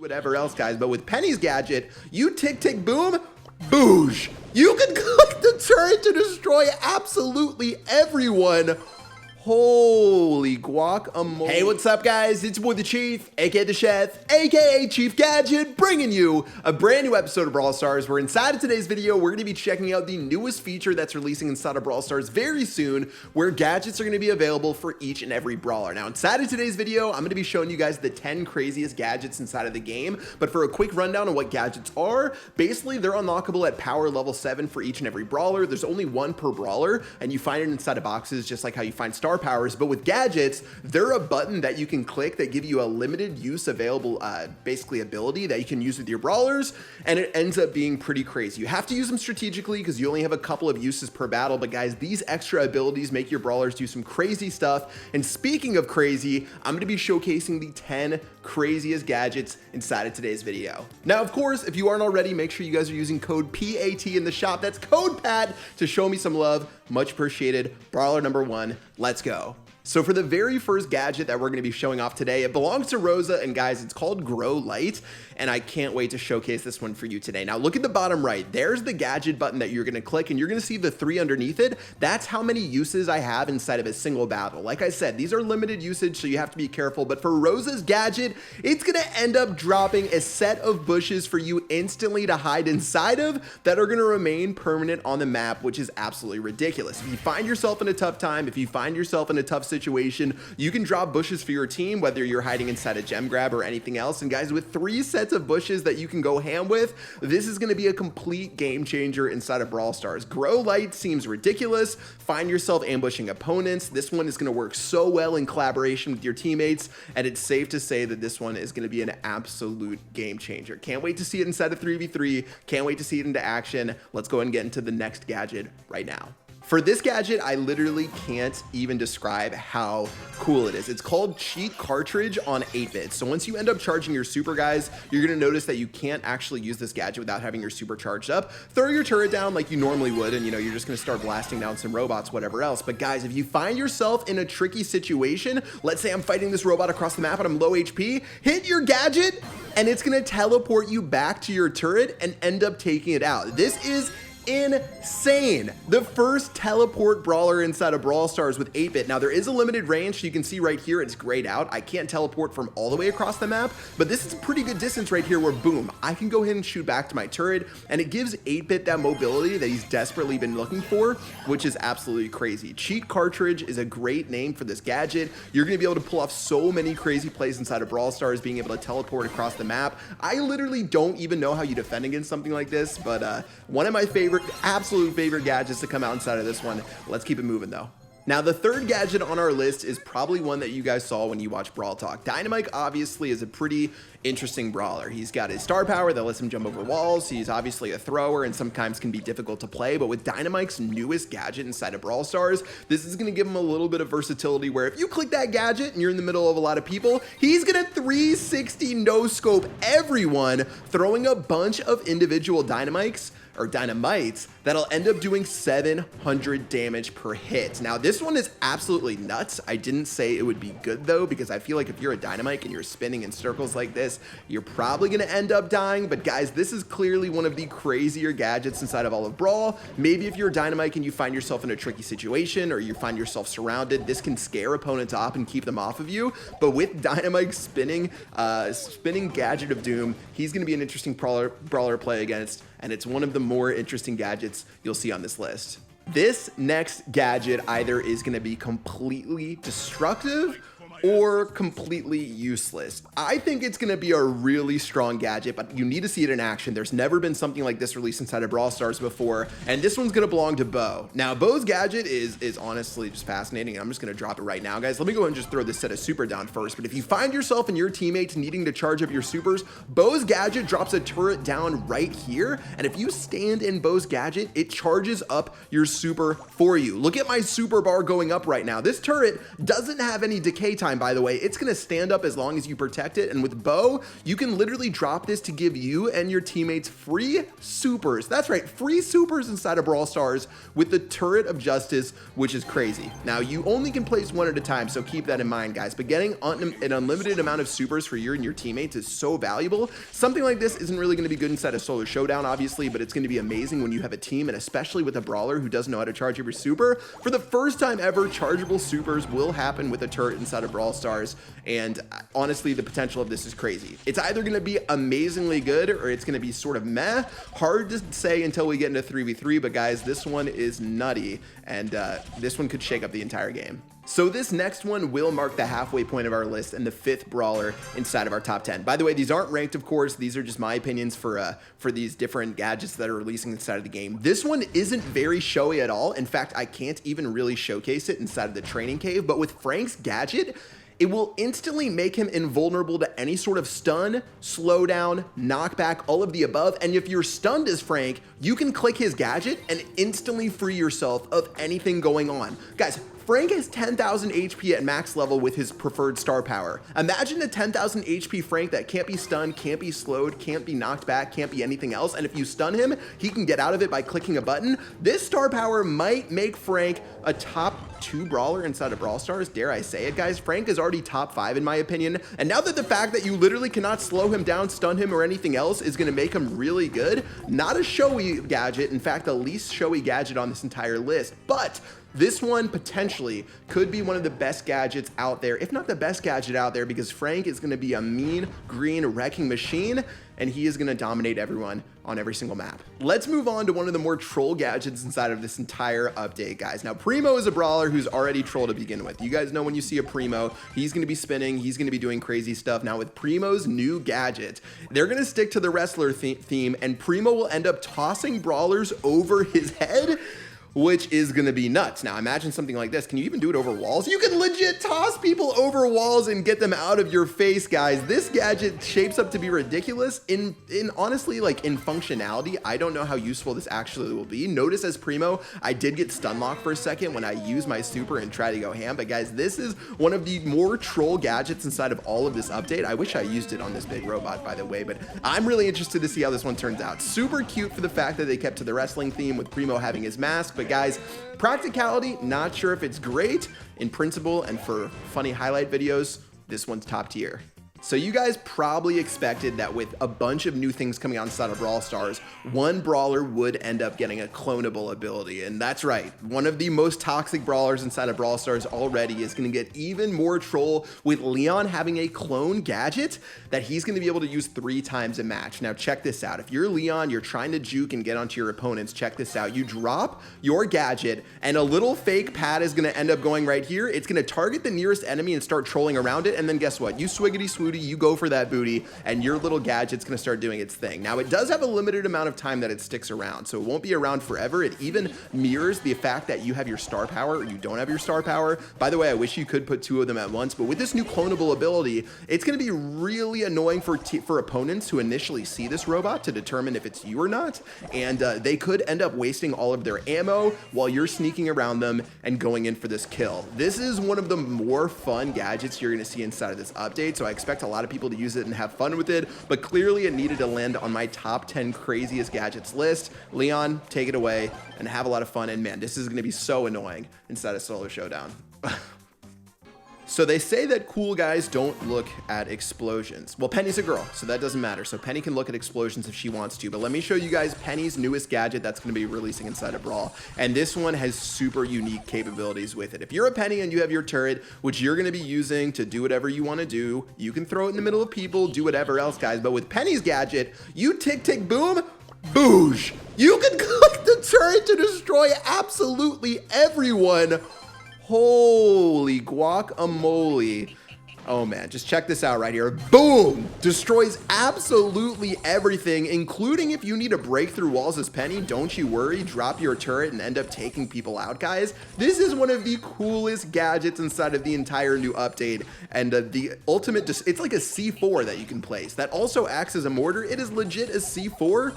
whatever else, guys. But with Penny's gadget, you tick, tick, boom, boosh. You can click the turret to destroy absolutely everyone. Holy guacamole. Hey, what's up, guys? It's your boy, the Chief, aka the Chef, aka Chief Gadget, bringing you a brand new episode of Brawl Stars, where inside of today's video, we're going to be checking out the newest feature that's releasing inside of Brawl Stars very soon, where gadgets are going to be available for each and every brawler. Now, inside of today's video, I'm going to be showing you guys the 10 craziest gadgets inside of the game, but for a quick rundown on what gadgets are, basically, they're unlockable at power level 7 for each and every brawler. There's only one per brawler, and you find it inside of boxes, just like how you find star powers. But with gadgets, they're a button that you can click that give you a limited use available basically ability that you can use with your brawlers, and it ends up being pretty crazy. You have to use them strategically because you only have a couple of uses per battle, but guys, these extra abilities make your brawlers do some crazy stuff. And speaking of crazy, I'm going to be showcasing the 10 craziest gadgets inside of today's video. Now, of course, if you aren't already, make sure you guys are using code PAT in the shop. That's code PAT to show me some love. Much appreciated. Brawler number 1, let's go. So for the very first gadget that we're going to be showing off today, it belongs to Rosa, and guys, it's called Grow Light, and I can't wait to showcase this one for you today. Now look at the bottom right, there's the gadget button that you're going to click, and you're going to see the 3 underneath it. That's how many uses I have inside of a single battle. Like I said, these are limited usage, so you have to be careful, but for Rosa's gadget, it's going to end up dropping a set of bushes for you instantly to hide inside of that are going to remain permanent on the map, which is absolutely ridiculous. If you find yourself in a tough time, if you find yourself in a tough situation, you can drop bushes for your team, whether you're hiding inside a gem grab or anything else. And guys, with 3 sets of bushes that you can go ham with, this is going to be a complete game changer inside of Brawl Stars. Grow Light seems ridiculous. Find yourself ambushing opponents. This one is going to work so well in collaboration with your teammates, and it's safe to say that this one is going to be an absolute game changer. Can't wait to see it inside of 3v3. Can't wait to see it into action. Let's go ahead and get into the next gadget right now. For this gadget, I literally can't even describe how cool it is. It's called Cheat Cartridge on 8-bit. So once you end up charging your super, guys, you're gonna notice that you can't actually use this gadget without having your super charged up. Throw your turret down like you normally would, and you're just gonna start blasting down some robots, whatever else. But guys, if you find yourself in a tricky situation, let's say I'm fighting this robot across the map and I'm low HP, hit your gadget and it's gonna teleport you back to your turret and end up taking it out. This is insane. The first teleport brawler inside of Brawl Stars with 8-bit. Now there is a limited range, so you can see right here it's grayed out. I can't teleport from all the way across the map, but this is a pretty good distance right here where boom, I can go ahead and shoot back to my turret, and it gives 8-bit that mobility that he's desperately been looking for, which is absolutely crazy. Cheat Cartridge is a great name for this gadget. You're gonna be able to pull off so many crazy plays inside of Brawl Stars, being able to teleport across the map. I literally don't even know how you defend against something like this, but one of my absolute favorite gadgets to come out inside of this one. Let's keep it moving though. Now, the third gadget on our list is probably one that you guys saw when you watched Brawl Talk. Dynamite obviously is a pretty interesting brawler. He's got his star power that lets him jump over walls. He's obviously a thrower and sometimes can be difficult to play, but with Dynamite's newest gadget inside of Brawl Stars, this is going to give him a little bit of versatility where if you click that gadget and you're in the middle of a lot of people, he's going to 360 no-scope everyone, throwing a bunch of individual dynamites that'll end up doing 700 damage per hit. Now, this one is absolutely nuts. I didn't say it would be good though, because I feel like if you're a dynamite and you're spinning in circles like this, you're probably gonna end up dying. But guys, this is clearly one of the crazier gadgets inside of all of Brawl. Maybe if you're a dynamite and you find yourself in a tricky situation, or you find yourself surrounded, this can scare opponents off and keep them off of you. But with Dynamite's spinning gadget of doom, he's gonna be an interesting brawler to play against, and it's one of the more interesting gadgets you'll see on this list. This next gadget either is going to be completely destructive or completely useless. I think it's going to be a really strong gadget, but you need to see it in action. There's never been something like this released inside of Brawl Stars before, and this one's going to belong to Bo. Now, Bo's gadget is honestly just fascinating, and I'm just going to drop it right now, guys. Let me go ahead and just throw this set of super down first, but if you find yourself and your teammates needing to charge up your supers, Bo's gadget drops a turret down right here, and if you stand in Bo's gadget, it charges up your super for you. Look at my super bar going up right now. This turret doesn't have any decay time time, by the way, it's going to stand up as long as you protect it. And with Bo, you can literally drop this to give you and your teammates free supers. That's right, free supers inside of Brawl Stars with the Turret of Justice, which is crazy. Now, you only can place one at a time, so keep that in mind, guys. But getting an unlimited amount of supers for you and your teammates is so valuable. Something like this isn't really going to be good inside a solo showdown, obviously, but it's going to be amazing when you have a team, and especially with a brawler who doesn't know how to charge every super. For the first time ever, chargeable supers will happen with a turret inside of Brawl Stars, and honestly, the potential of this is crazy. It's either going to be amazingly good or it's going to be sort of meh. Hard to say until we get into 3v3, but guys, this one is nutty, and this one could shake up the entire game. So this next one will mark the halfway point of our list and the 5th brawler inside of our top 10. By the way, these aren't ranked, of course. These are just my opinions for these different gadgets that are releasing inside of the game. This one isn't very showy at all. In fact, I can't even really showcase it inside of the training cave, but with Frank's gadget, it will instantly make him invulnerable to any sort of stun, slowdown, knockback, all of the above. And if you're stunned as Frank, you can click his gadget and instantly free yourself of anything going on. Guys, Frank has 10,000 HP at max level with his preferred star power. Imagine a 10,000 HP Frank that can't be stunned, can't be slowed, can't be knocked back, can't be anything else. And if you stun him, he can get out of it by clicking a button. This star power might make Frank a top 2 brawler inside of Brawl Stars. Dare I say it, guys? Frank is already top 5 in my opinion. And now that the fact that you literally cannot slow him down, stun him, or anything else is going to make him really good, not a showy gadget. In fact, the least showy gadget on this entire list. But this one potentially could be one of the best gadgets out there, if not the best gadget out there, because Frank is going to be a mean green wrecking machine, and he is going to dominate everyone on every single map. Let's move on to one of the more troll gadgets inside of this entire update, guys. Now, Primo is a brawler who's already troll to begin with. You guys know when you see a Primo, he's going to be spinning, he's going to be doing crazy stuff. Now, with Primo's new gadget, they're going to stick to the wrestler theme, and Primo will end up tossing brawlers over his head, which is going to be nuts. Now, imagine something like this. Can you even do it over walls? You can legit toss people over walls and get them out of your face, guys. This gadget shapes up to be ridiculous. In honestly, like in functionality, I don't know how useful this actually will be. Notice as Primo, I did get stun locked for a second when I used my super and tried to go ham. But guys, this is one of the more troll gadgets inside of all of this update. I wish I used it on this big robot, by the way, but I'm really interested to see how this one turns out. Super cute for the fact that they kept to the wrestling theme with Primo having his mask, but guys, practicality, not sure if it's great. In principle and for funny highlight videos, this one's top tier. So you guys probably expected that with a bunch of new things coming out inside of Brawl Stars, one brawler would end up getting a clonable ability. And that's right, one of the most toxic brawlers inside of Brawl Stars already is going to get even more troll with Leon having a clone gadget that he's going to be able to use 3 times a match. Now check this out. If you're Leon, you're trying to juke and get onto your opponents, check this out. You drop your gadget and a little fake pad is going to end up going right here. It's going to target the nearest enemy and start trolling around it. And then guess what? You swiggity swooty, you go for that booty, and your little gadget's gonna start doing its thing. Now, it does have a limited amount of time that it sticks around, so it won't be around forever. It even mirrors the fact that you have your star power or you don't have your star power. By the way, I wish you could put 2 of them at once, but with this new clonable ability, it's gonna be really annoying for opponents who initially see this robot to determine if it's you or not, and they could end up wasting all of their ammo while you're sneaking around them and going in for this kill. This is one of the more fun gadgets you're gonna see inside of this update, so I expect a lot of people to use it and have fun with it, but clearly it needed to land on my top 10 craziest gadgets list. Leon, take it away and have a lot of fun, and man, this is going to be so annoying inside a solo showdown. So they say that cool guys don't look at explosions. Well, Penny's a girl, so that doesn't matter. So Penny can look at explosions if she wants to. But let me show you guys Penny's newest gadget that's going to be releasing inside of Brawl. And this one has super unique capabilities with it. If you're a Penny and you have your turret, which you're going to be using to do whatever you want to do, you can throw it in the middle of people, do whatever else, guys. But with Penny's gadget, you tick, tick, boom, boosh. You can click the turret to destroy absolutely everyone. Holy guacamole. Oh man, just check this out right here. Boom! Destroys absolutely everything, including if you need to break through walls as Penny. Don't you worry, drop your turret and end up taking people out, guys. This is one of the coolest gadgets inside of the entire new update. And the ultimate, it's like a C4 that you can place. That also acts as a mortar. It is legit a C4.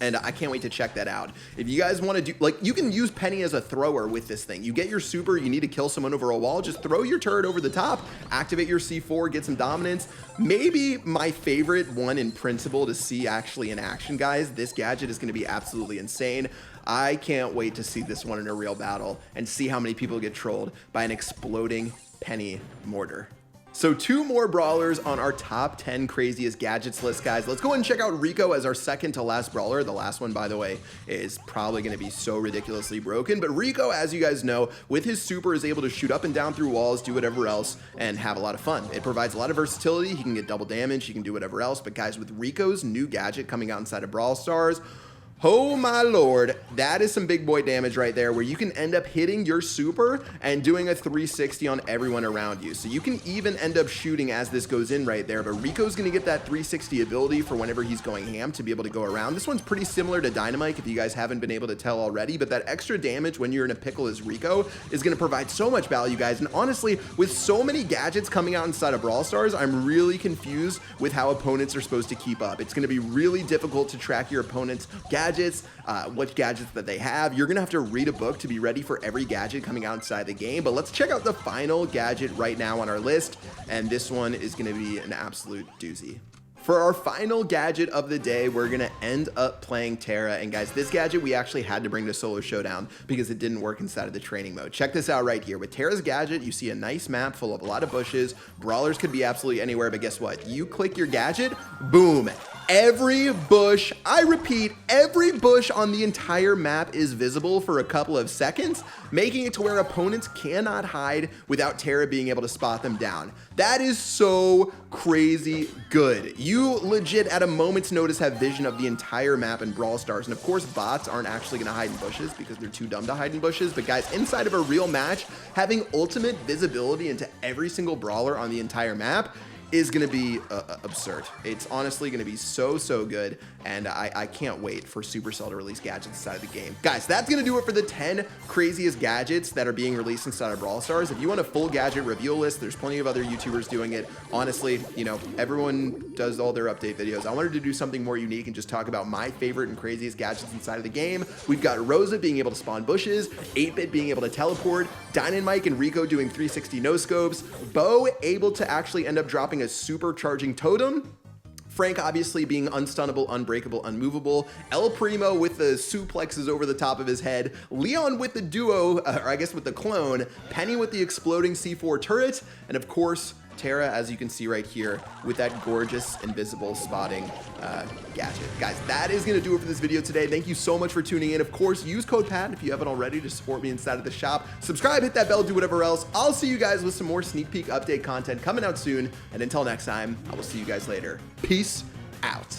And I can't wait to check that out. If you guys want to do, like, you can use Penny as a thrower with this thing. You get your super, you need to kill someone over a wall, just throw your turret over the top, activate your C4, get some dominance. Maybe my favorite one in principle to see actually in action, guys. This gadget is going to be absolutely insane. I can't wait to see this one in a real battle and see how many people get trolled by an exploding Penny mortar. So 2 more brawlers on our top 10 craziest gadgets list, guys. Let's go ahead and check out Rico as our second to last brawler. The last one, by the way, is probably going to be so ridiculously broken. But Rico, as you guys know, with his super is able to shoot up and down through walls, do whatever else, and have a lot of fun. It provides a lot of versatility. He can get double damage. He can do whatever else. But guys, with Rico's new gadget coming out inside of Brawl Stars, oh my lord, that is some big boy damage right there, where you can end up hitting your super and doing a 360 on everyone around you. So you can even end up shooting as this goes in right there, but Rico's gonna get that 360 ability for whenever he's going ham to be able to go around. This one's pretty similar to Dynamite if you guys haven't been able to tell already, but that extra damage when you're in a pickle as Rico is gonna provide so much value, guys. And honestly, with so many gadgets coming out inside of Brawl Stars, I'm really confused with how opponents are supposed to keep up. It's gonna be really difficult to track your opponent's gadgets, what gadgets that they have. You're gonna have to read a book to be ready for every gadget coming outside the game. But let's check out the final gadget right now on our list, and this one is gonna be an absolute doozy. For our final gadget of the day, we're gonna end up playing Tara. And guys, this gadget we actually had to bring to Solo Showdown because it didn't work inside of the training mode. Check this out right here. With Tara's gadget, you see a nice map full of a lot of bushes. Brawlers could be absolutely anywhere, but guess what? You click your gadget, boom. Every bush, I repeat, every bush on the entire map is visible for a couple of seconds, making it to where opponents cannot hide without Tara being able to spot them down. That is so crazy good. You legit, at a moment's notice, have vision of the entire map in Brawl Stars. And of course, bots aren't actually gonna hide in bushes because they're too dumb to hide in bushes. But guys, inside of a real match, having ultimate visibility into every single brawler on the entire map is going to be absurd. It's honestly going to be so good, and I can't wait for Supercell to release gadgets inside of the game. Guys, that's going to do it for the 10 craziest gadgets that are being released inside of Brawl Stars. If you want a full gadget reveal list, there's plenty of other YouTubers doing it. Honestly, you know, everyone does all their update videos. I wanted to do something more unique and just talk about my favorite and craziest gadgets inside of the game. We've got Rosa being able to spawn bushes, 8-Bit being able to teleport, Dynamite and Rico doing 360 no-scopes, Bo able to actually end up dropping a supercharging totem, Frank obviously being unstunnable, unbreakable, unmovable, El Primo with the suplexes over the top of his head, Leon with the duo, or I guess with the clone, Penny with the exploding C4 turret, and of course, Tara, as you can see right here, with that gorgeous invisible spotting gadget. Guys, that is going to do it for this video today. Thank you so much for tuning in. Of course, use code PAT if you haven't already to support me inside of the shop. Subscribe, hit that bell, do whatever else. I'll see you guys with some more sneak peek update content coming out soon. And until next time, I will see you guys later. Peace out.